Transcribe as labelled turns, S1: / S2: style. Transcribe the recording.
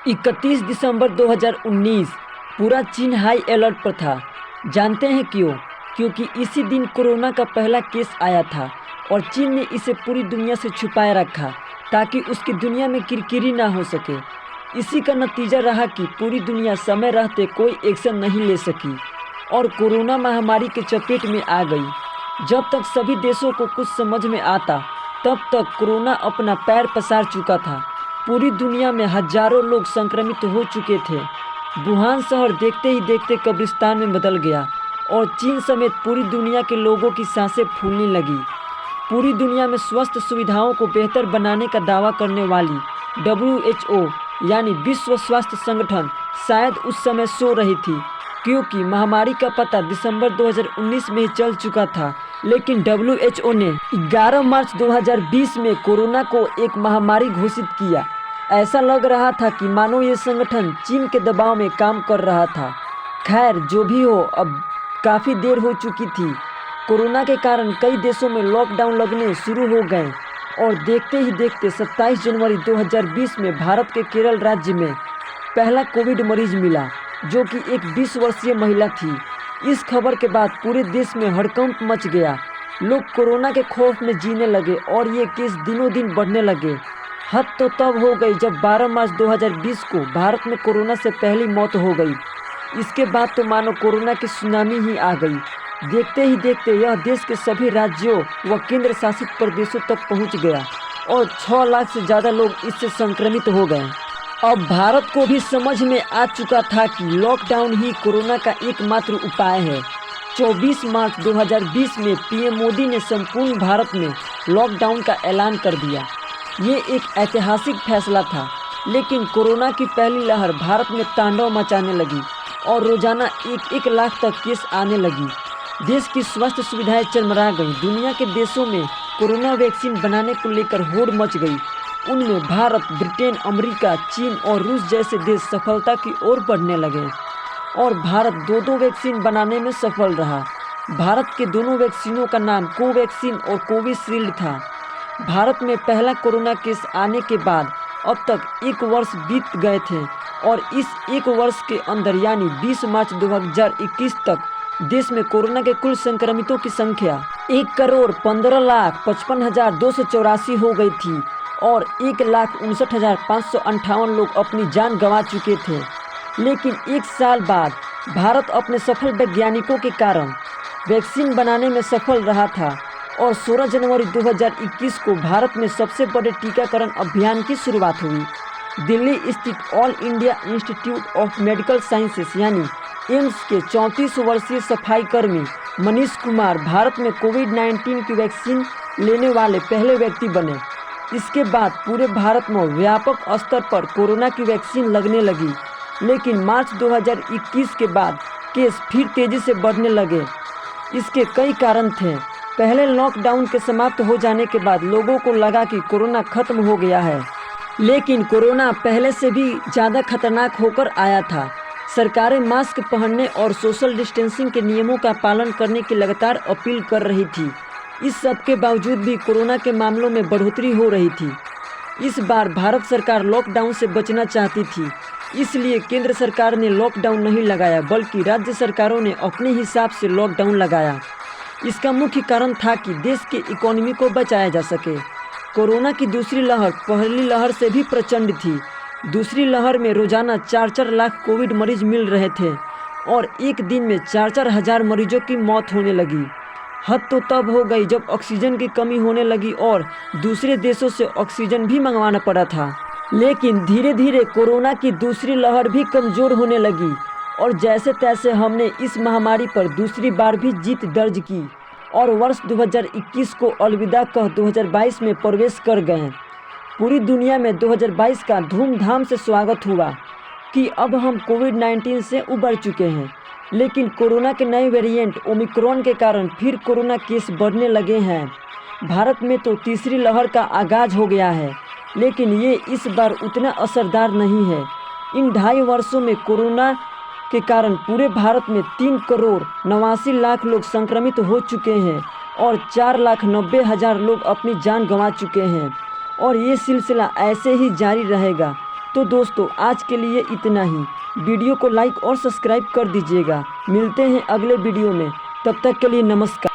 S1: 31 दिसंबर 2019 पूरा चीन high alert पर था। जानते हैं क्यों? क्योंकि इसी दिन कोरोना का पहला केस आया था और चीन ने इसे पूरी दुनिया से छुपाए रखा ताकि उसकी दुनिया में किरकिरी ना हो सके। इसी का नतीजा रहा कि पूरी दुनिया समय रहते कोई एक्शन नहीं ले सकी और कोरोना महामारी के चपेट में आ गई। जब तक सभी देशों को कुछ समझ में आता तब तक कोरोना अपना पैर पसार चुका था। पूरी दुनिया में हजारों लोग संक्रमित हो चुके थे। वुहान शहर देखते ही देखते कब्रिस्तान में बदल गया और चीन समेत पूरी दुनिया के लोगों की सांसें फूलने लगी। पूरी दुनिया में स्वास्थ्य सुविधाओं को बेहतर बनाने का दावा करने वाली WHO यानी विश्व स्वास्थ्य संगठन शायद उस समय सो रही थी, क्योंकि महामारी का पता दिसंबर 2019 में ही चल चुका था। लेकिन WHO ने 11 मार्च 2020 में कोरोना को एक महामारी घोषित किया। ऐसा लग रहा था कि मानो ये संगठन चीन के दबाव में काम कर रहा था। खैर, जो भी हो, अब काफ़ी देर हो चुकी थी। कोरोना के कारण कई देशों में लॉकडाउन लगने शुरू हो गए और देखते ही देखते 27 जनवरी 2020 में भारत के केरल राज्य में पहला कोविड मरीज मिला, जो कि एक 20 वर्षीय महिला थी। इस खबर के बाद पूरे देश में हड़कंप मच गया। लोग कोरोना के खौफ में जीने लगे और ये केस दिनों दिन बढ़ने लगे। हद तो तब हो गई जब 12 मार्च 2020 को भारत में कोरोना से पहली मौत हो गई। इसके बाद तो मानो कोरोना की सुनामी ही आ गई। देखते ही देखते यह देश के सभी राज्यों व केंद्र शासित प्रदेशों तक पहुंच गया और 6 लाख से ज़्यादा लोग इससे संक्रमित हो गए। अब भारत को भी समझ में आ चुका था कि लॉकडाउन ही कोरोना का एकमात्र उपाय है। 24 मार्च 2020 में PM मोदी ने संपूर्ण भारत में लॉकडाउन का ऐलान कर दिया। ये एक ऐतिहासिक फैसला था, लेकिन कोरोना की पहली लहर भारत में तांडव मचाने लगी और रोजाना 1-1 लाख तक केस आने लगी। देश की स्वास्थ्य सुविधाएं चरमरा गईं। दुनिया के देशों में कोरोना वैक्सीन बनाने को लेकर होड़ मच गई। उनमें भारत, ब्रिटेन, अमेरिका, चीन और रूस जैसे देश सफलता की ओर बढ़ने लगे और भारत 2-2 वैक्सीन बनाने में सफल रहा। भारत के दोनों वैक्सीनों का नाम कोवैक्सीन और कोविशील्ड था। भारत में पहला कोरोना केस आने के बाद अब तक 1 वर्ष बीत गए थे और इस 1 वर्ष के अंदर यानी 20 मार्च 2021 तक देश में कोरोना के कुल संक्रमितों की संख्या 1,15,55,284 हो गई थी और 1,59,558 लोग अपनी जान गंवा चुके थे। लेकिन 1 साल बाद भारत अपने सफल वैज्ञानिकों के कारण वैक्सीन बनाने में सफल रहा था और 16 जनवरी 2021 को भारत में सबसे बड़े टीकाकरण अभियान की शुरुआत हुई। दिल्ली स्थित all India institute of medical sciences यानी एम्स के 34 वर्षीय सफाई कर्मी मनीष कुमार भारत में कोविड-19 की वैक्सीन लेने वाले पहले व्यक्ति बने। इसके बाद पूरे भारत में व्यापक स्तर पर कोरोना की वैक्सीन लगने लगी। लेकिन मार्च 2021 के बाद केस फिर तेजी से बढ़ने लगे। इसके कई कारण थे। पहले लॉकडाउन के समाप्त हो जाने के बाद लोगों को लगा कि कोरोना खत्म हो गया है, लेकिन कोरोना पहले से भी ज़्यादा खतरनाक होकर आया था। सरकारें मास्क पहनने और सोशल डिस्टेंसिंग के नियमों का पालन करने की लगातार अपील कर रही थी। इस सब के बावजूद भी कोरोना के मामलों में बढ़ोतरी हो रही थी। इस बार भारत सरकार लॉकडाउन से बचना चाहती थी, इसलिए केंद्र सरकार ने लॉकडाउन नहीं लगाया, बल्कि राज्य सरकारों ने अपने हिसाब से लॉकडाउन लगाया। इसका मुख्य कारण था कि देश की इकोनॉमी को बचाया जा सके। कोरोना की दूसरी लहर पहली लहर से भी प्रचंड थी। दूसरी लहर में रोजाना 4-4 लाख कोविड मरीज मिल रहे थे और एक दिन में 4-4 हज़ार मरीजों की मौत होने लगी। हद तो तब हो गई जब ऑक्सीजन की कमी होने लगी और दूसरे देशों से ऑक्सीजन भी मंगवाना पड़ा था। लेकिन धीरे धीरे कोरोना की दूसरी लहर भी कमज़ोर होने लगी और जैसे तैसे हमने इस महामारी पर दूसरी बार भी जीत दर्ज की और वर्ष 2021 को अलविदा कह 2022 में प्रवेश कर गए। पूरी दुनिया में 2022 का धूमधाम से स्वागत हुआ कि अब हम कोविड-19 से उबर चुके हैं। लेकिन कोरोना के नए वेरिएंट ओमिक्रॉन के कारण फिर कोरोना केस बढ़ने लगे हैं। भारत में तो तीसरी लहर का आगाज हो गया है, लेकिन ये इस बार उतना असरदार नहीं है। इन 2.5 वर्षों में कोरोना के कारण पूरे भारत में 3,89,00,000 लोग संक्रमित हो चुके हैं और 4,90,000 लोग अपनी जान गंवा चुके हैं और ये सिलसिला ऐसे ही जारी रहेगा। तो दोस्तों आज के लिए इतना ही। वीडियो को लाइक और सब्सक्राइब कर दीजिएगा। मिलते हैं अगले वीडियो में, तब तक के लिए नमस्कार।